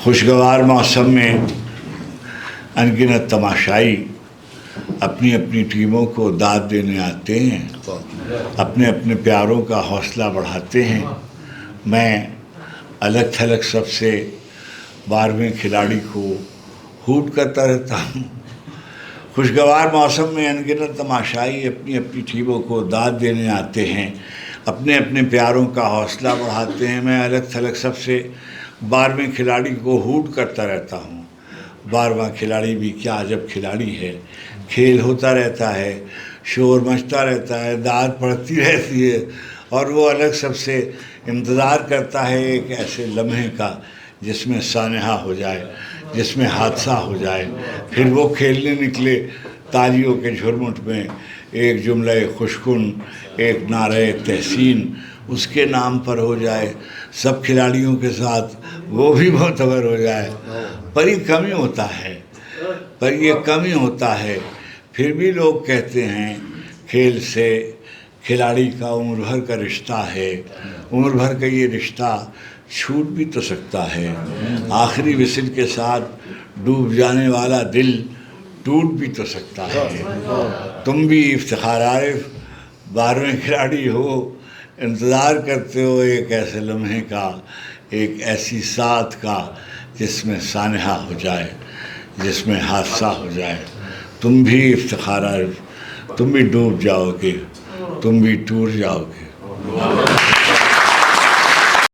خوشگوار موسم میں انگنت تماشائی اپنی اپنی ٹیموں کو داد دینے آتے ہیں، اپنے اپنے پیاروں کا حوصلہ بڑھاتے ہیں۔ میں الگ تھلگ سب سے 12ویں کھلاڑی کو ہوٹ کرتا رہتا ہوں۔ خوشگوار موسم میں انگنت تماشائی اپنی اپنی ٹیموں کو داد دینے آتے ہیں، اپنے اپنے پیاروں کا حوصلہ بڑھاتے ہیں۔ میں الگ تھلگ سب سے 12ویں کھلاڑی کو ہوٹ کرتا رہتا ہوں۔ 12واں کھلاڑی بھی کیا عجب کھلاڑی ہے، کھیل ہوتا رہتا ہے، شور مچتا رہتا ہے، داد پڑتی رہتی ہے، اور وہ الگ سب سے انتظار کرتا ہے ایک ایسے لمحے کا جس میں سانحہ ہو جائے، جس میں حادثہ ہو جائے۔ پھر وہ کھیلنے نکلے تالیوں کے جھرمٹ میں، ایک جملہ خوشکن، ایک نعرہ تحسین اس کے نام پر ہو جائے، سب کھلاڑیوں کے ساتھ وہ بھی معتبر ہو جائے۔ پر یہ کمی ہوتا ہے، پھر بھی لوگ کہتے ہیں کھیل سے کھلاڑی کا عمر بھر کا رشتہ ہے، عمر بھر کا یہ رشتہ چھوٹ بھی تو سکتا ہے، آخری وسل کے ساتھ ڈوب جانے والا دل ٹوٹ بھی تو سکتا ہے۔ تم بھی افتخار عارف 12ویں کھلاڑی ہو، انتظار کرتے ہو ایک ایسے لمحے کا، ایک ایسی ساتھ کا جس میں سانحہ ہو جائے، جس میں حادثہ ہو جائے۔ تم بھی افتخار عارف، تم بھی ڈوب جاؤ گے، تم بھی ٹوٹ جاؤ گے۔